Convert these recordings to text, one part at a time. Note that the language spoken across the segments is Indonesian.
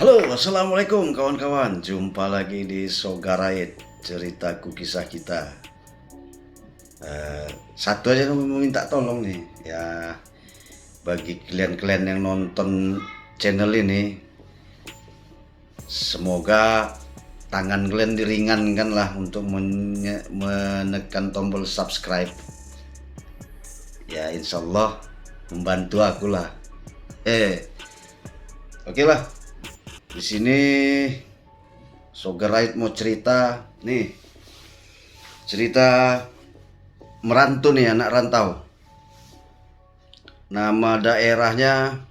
Halo, assalamualaikum kawan-kawan. Jumpa lagi di Sogarait, ceritaku kisah kita. Satu aja kami meminta tolong nih, ya bagi kalian-kalian yang nonton channel ini, semoga tangan kalian diringankan lah untuk menekan tombol subscribe. Ya insya Allah membantu aku lah. Oke lah. Di sini Sogarait mau cerita nih, cerita merantau nih, anak rantau. Nama daerahnya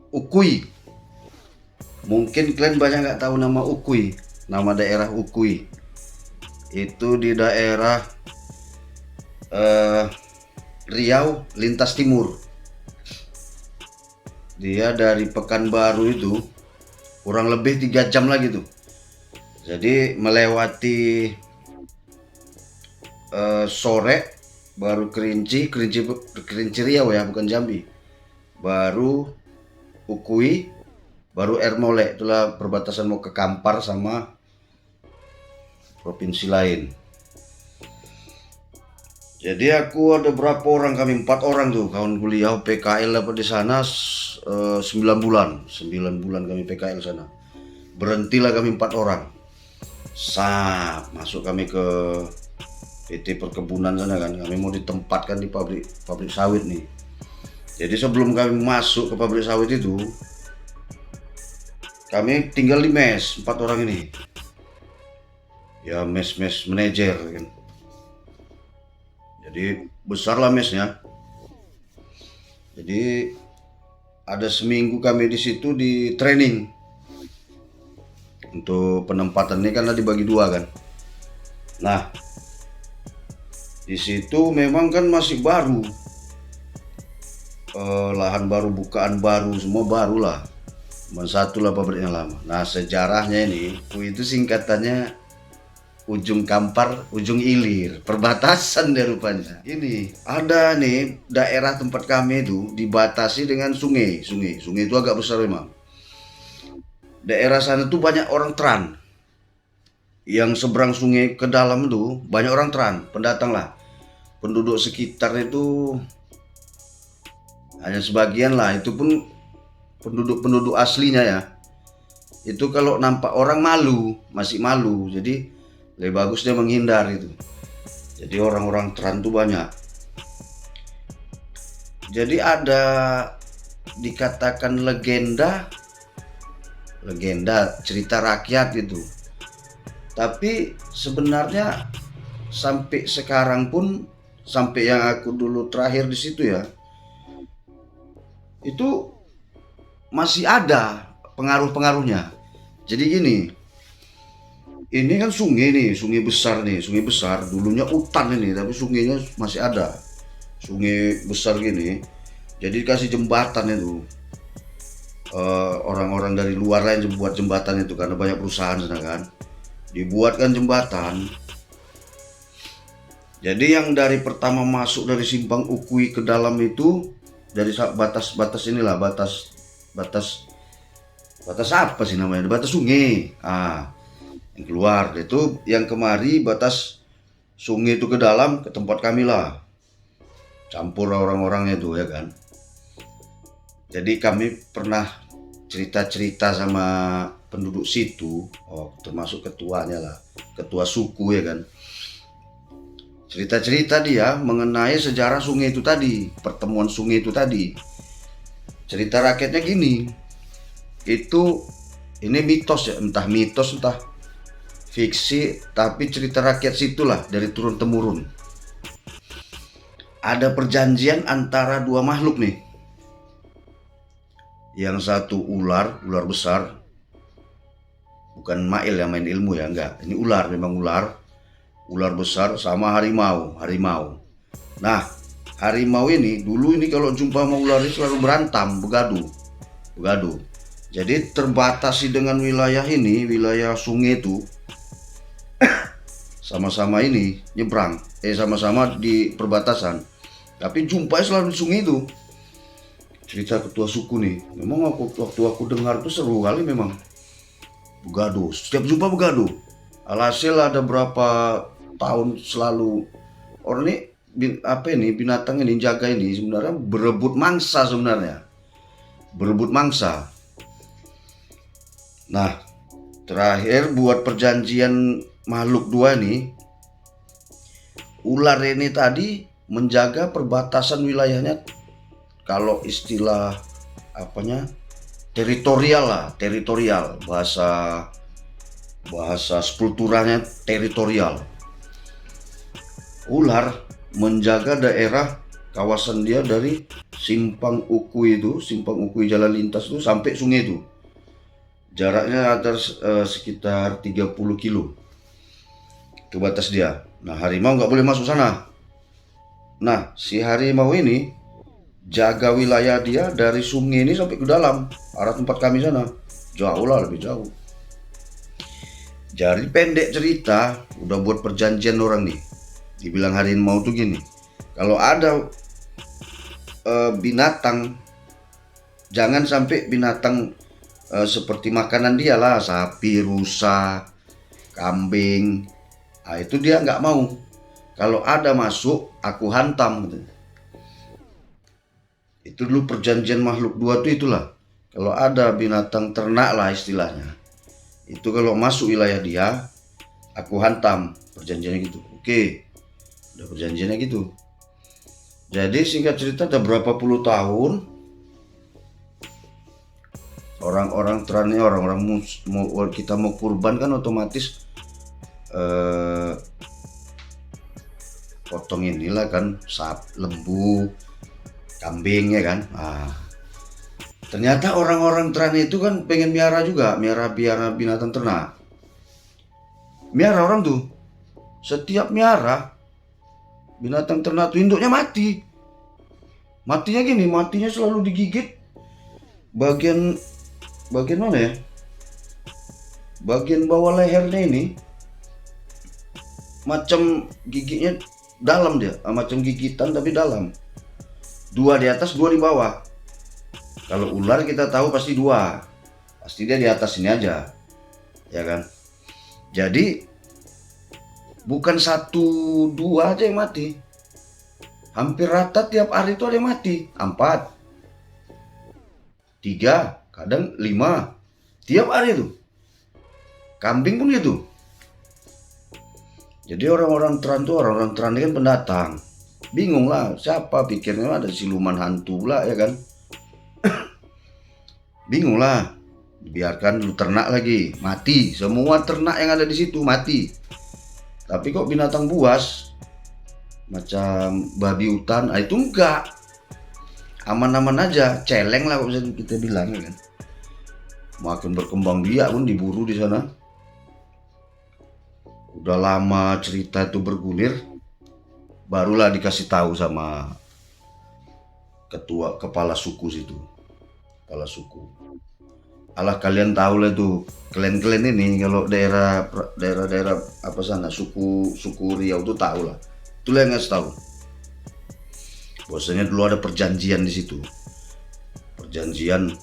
Ukui. Mungkin kalian banyak nggak tahu nama Ukui, nama daerah Ukui. Itu di daerah Riau lintas timur. Dia dari Pekanbaru itu kurang lebih 3 jam lagi tuh. Jadi melewati sore baru Kerinci Riau ya, bukan Jambi. Baru Ukui, baru Ermole. Itulah perbatasan mau ke Kampar sama provinsi lain. Jadi aku ada berapa orang, kami 4 orang tuh kawan kuliah PKL apa di sana 9 bulan kami PKL sana. Berhentilah kami 4 orang. Masuk kami ke PT Perkebunan sana kan. Kami mau ditempatkan di pabrik sawit nih. Jadi sebelum kami masuk ke pabrik sawit itu, kami tinggal di mes 4 orang ini. Ya mes manajer kan. Jadi besarlah mesnya. Jadi ada seminggu kami di situ di training. Untuk penempatan ini karena dibagi 2 kan. Nah, di situ memang kan masih baru. Lahan baru, bukaan baru, semua baru lah. Cuma satu lah pabriknya lama. Nah, sejarahnya ini, itu singkatannya Ujung Kampar, Ujung Ilir, perbatasan deh rupanya. Ini ada nih daerah tempat kami itu dibatasi dengan sungai. Sungai itu agak besar memang. Daerah sana tuh banyak orang Tran. Yang seberang sungai ke dalam tuh banyak orang Tran, pendatang lah. Penduduk sekitar itu hanya sebagian lah, itu pun penduduk aslinya ya. Itu kalau nampak orang masih malu. Jadi lebih bagus dia menghindar itu. Jadi orang-orang Tran tuh banyak. Jadi ada dikatakan legenda cerita rakyat itu. Tapi sebenarnya sampai sekarang pun, sampai yang aku dulu terakhir di situ ya, itu masih ada pengaruh-pengaruhnya. Jadi gini, ini kan sungai besar. Dulunya hutan ini, tapi sungainya masih ada. Sungai besar gini. Jadi dikasih jembatan itu. Orang-orang dari luar lain buat jembatan itu karena banyak perusahaan sana kan. Dibuatkan jembatan. Jadi yang dari pertama masuk dari Simpang Ukui ke dalam itu dari batas inilah, batas apa sih namanya? Batas sungai. Yang keluar itu, yang kemari batas sungai itu ke dalam, ke tempat kami lah, campur orang-orangnya itu ya kan. Jadi kami pernah cerita sama penduduk situ, termasuk ketuanya lah, ketua suku ya kan. Cerita dia mengenai sejarah sungai itu tadi, pertemuan sungai itu tadi. Cerita rakyatnya gini, ini mitos ya, entah mitos entah fiksi, tapi cerita rakyat situlah dari turun temurun. Ada perjanjian antara 2 makhluk nih. Yang satu ular besar. Bukan mail yang main ilmu ya, enggak. Ini ular, memang ular. Ular besar sama harimau. Nah, harimau ini dulu ini kalau jumpa sama ular ini selalu berantam, begaduh. Jadi terbatasi dengan wilayah ini, wilayah sungai itu. Sama-sama ini nyebrang, sama-sama di perbatasan. Tapi jumpai selalu di sungai itu. cerita ketua suku nih. Memang waktu aku dengar tuh seru kali memang. Begaduh, setiap jumpa begaduh. Alhasil ada berapa tahun selalu orang ini binatang ini jaga ini sebenarnya berebut mangsa sebenarnya. Berebut mangsa. Nah, terakhir buat perjanjian makhluk dua nih, ular ini tadi menjaga perbatasan wilayahnya, kalau istilah teritorial, bahasa sepulturanya teritorial. Ular menjaga daerah kawasan dia dari simpang Ukui jalan lintas itu sampai sungai itu. Jaraknya ada sekitar 30 kilo ke batas dia. Nah, harimau nggak boleh masuk sana. Nah, si harimau ini jaga wilayah dia dari sungai ini sampai ke dalam arah tempat kami sana. Jauh lah, lebih jauh. Jadi pendek cerita, udah buat perjanjian orang nih. Dibilang harimau tuh gini, kalau ada binatang, jangan sampai binatang seperti makanan dia lah, sapi, rusa, kambing. Nah, itu dia nggak mau. Kalau ada masuk, aku hantam gitu. Itu dulu perjanjian makhluk dua tuh itulah. Kalau ada binatang ternak lah istilahnya, itu kalau masuk wilayah dia, aku hantam. Perjanjiannya gitu. Oke, udah perjanjiannya gitu. Jadi singkat cerita ada berapa puluh tahun orang-orang terani, orang-orang kita mau kurban kan otomatis potong inilah kan, lembu, kambing ya kan. Nah, ternyata orang-orang terani itu kan pengen miara juga, miara binatang ternak. Miara orang tuh, setiap miara binatang ternak tuh induknya mati. Matinya gini, matinya selalu digigit bagian mana ya? Bagian bawah lehernya ini macam giginya dalam dia, macam gigitan tapi dalam. Dua di atas, dua di bawah. Kalau ular kita tahu pasti dua. Pasti dia di atas ini aja. Ya kan? Jadi bukan satu dua aja yang mati. Hampir rata tiap hari itu ada yang mati. 4, 3, kadang 5. Tiap hari itu. Kambing pun gitu. Jadi orang-orang Teran ini kan pendatang. Bingung lah, siapa pikirnya ada siluman hantu lah ya kan. Bingung lah. Biarkan dulu ternak lagi, mati. Semua ternak yang ada di situ mati. Tapi kok binatang buas macam babi hutan, itu enggak. Aman-aman aja, celeng lah bisa kita bilang ya kan. Makin berkembang biak pun diburu di sana. Udah lama cerita itu bergulir, barulah dikasih tahu sama kepala suku situ. Kepala suku. Alah, kalian tahu lah tuh, klan-klan ini kalau daerah apa sana, suku Riau tuh tahu lah. Itulah yang ngasih tahu. Bahwasanya dulu ada perjanjian di situ. Perjanjian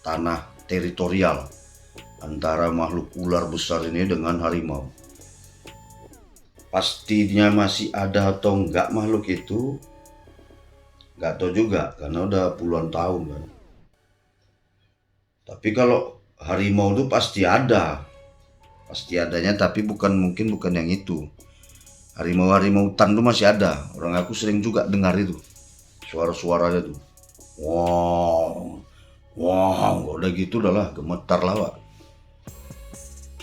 tanah teritorial antara makhluk ular besar ini dengan harimau. Pastinya masih ada atau enggak makhluk itu, nggak tahu juga karena udah puluhan tahun kan. Tapi kalau harimau itu pasti adanya, tapi mungkin bukan yang itu. Harimau hutan tuh masih ada. Orang aku sering juga dengar itu suara-suaranya tuh. Wow, udah gitu udahlah, gemetar lah Pak.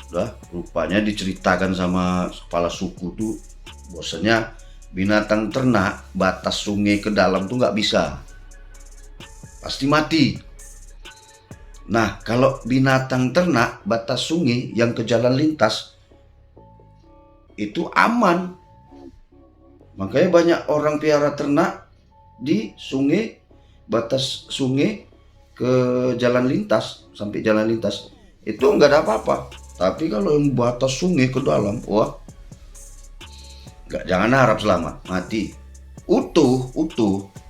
Udah, rupanya diceritakan sama kepala suku tuh bahwasanya binatang ternak batas sungai ke dalam tuh nggak bisa, pasti mati. Nah, kalau binatang ternak batas sungai yang ke jalan lintas itu aman. Makanya banyak orang piara ternak di sungai, batas sungai ke jalan lintas, sampai jalan lintas itu nggak ada apa-apa. Tapi kalau yang batas sungai ke dalam, wah, jangan harap selamat, mati. utuh,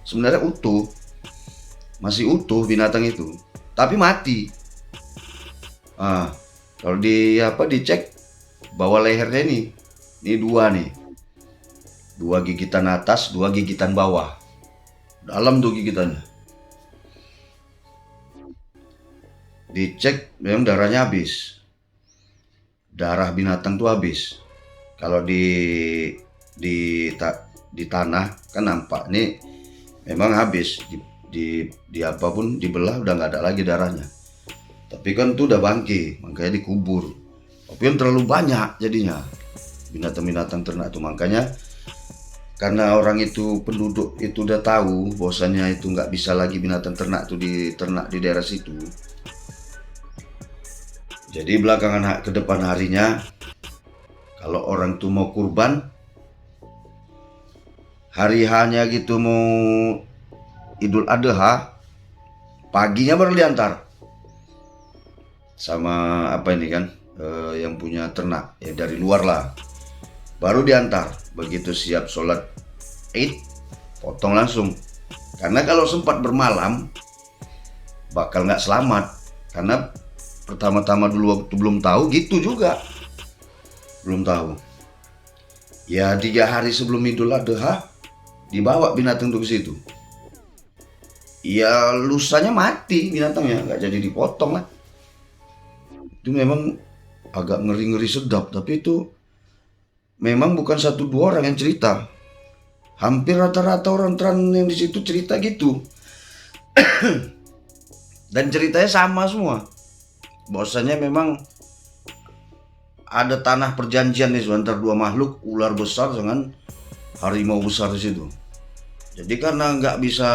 sebenarnya utuh, masih utuh binatang itu, tapi mati. Ah, kalau dicek bawah lehernya ini dua nih, dua gigitan atas, dua gigitan bawah, dalam tuh gigitannya. Dicek memang darahnya habis, darah binatang tuh habis. Kalau di di tanah kan nampak nih memang habis di apapun dibelah udah nggak ada lagi darahnya. Tapi kan tuh udah bangke, makanya dikubur. Tapi yang terlalu banyak jadinya binatang-binatang ternak itu, makanya karena orang itu penduduk itu udah tahu bahwasanya itu nggak bisa lagi binatang ternak itu diternak di daerah situ. Jadi belakangan ke depan harinya kalau orang tuh mau kurban, hari hanya gitu mau Idul Adha, paginya baru diantar sama apa ini kan, yang punya ternak ya dari luar lah, baru diantar. Begitu siap sholat Id, potong langsung. Karena kalau sempat bermalam bakal nggak selamat. Karena pertama-tama dulu waktu belum tahu gitu juga, belum tahu. Ya 3 hari sebelum Idul Adha dibawa binatang itu ke situ. Ya lusanya mati binatangnya, nggak jadi dipotong lah. Itu memang agak ngeri-ngeri sedap, tapi itu memang bukan 1-2 orang yang cerita. Hampir rata-rata orang Tran yang di situ cerita gitu. Dan ceritanya sama semua. Bahwasanya memang ada tanah perjanjian nih antara 2 makhluk, ular besar dengan harimau besar di situ. Jadi karena nggak bisa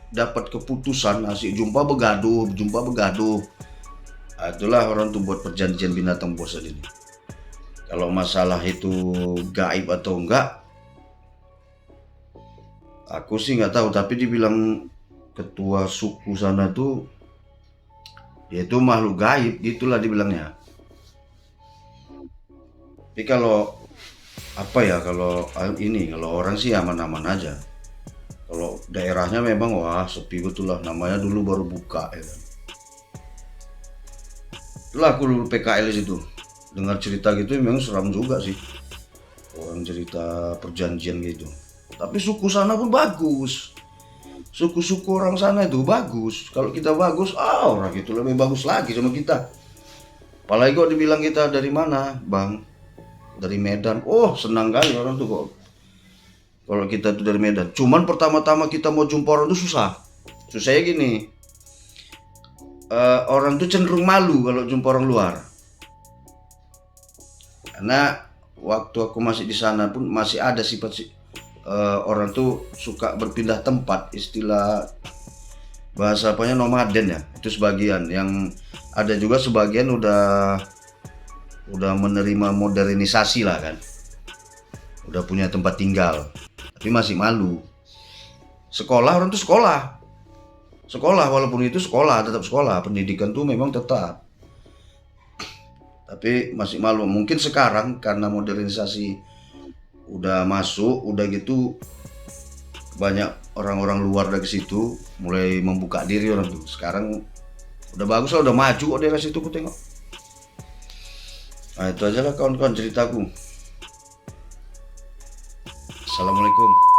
dapat keputusan, asik jumpa begaduh. Nah, itulah orang tuh buat perjanjian binatang buas ini. Kalau masalah itu gaib atau enggak, aku sih nggak tahu. Tapi dibilang ketua suku sana tuh, dia itu makhluk gaib, gitulah dibilangnya. Tapi kalau apa ya, kalau orang sih aman-aman aja. Kalau daerahnya memang wah sepi betul lah, namanya dulu baru buka ya kan. Itulah aku dulu PKL di situ. Dengar cerita gitu memang seram juga sih. Orang cerita perjanjian gitu. Tapi suku sana pun bagus. Suku-suku orang sana itu bagus. Kalau kita bagus, orang itu lebih bagus lagi sama kita. Apalagi kok dibilang kita dari mana, Bang? Dari Medan. Oh, senang kali orang tuh kok. Kalau kita tuh dari Medan. Cuman pertama-tama kita mau jumpa orang tuh susah. Susahnya gini. Orang tuh cenderung malu kalau jumpa orang luar. Karena waktu aku masih di sana pun masih ada sifat orang tuh suka berpindah tempat, istilah bahasa apanya nomaden ya. Itu sebagian, yang ada juga sebagian udah menerima modernisasi lah kan. Udah punya tempat tinggal, tapi masih malu. Sekolah orang tuh sekolah walaupun itu sekolah, tetap sekolah, pendidikan tuh memang tetap, tapi masih malu. Mungkin sekarang karena modernisasi udah masuk, udah gitu banyak orang-orang luar dari situ mulai membuka diri orang tuh. Sekarang udah bagus lah, udah maju kok daerah situ, aku tengok. Nah itu aja lah kawan-kawan ceritaku. Assalamualaikum.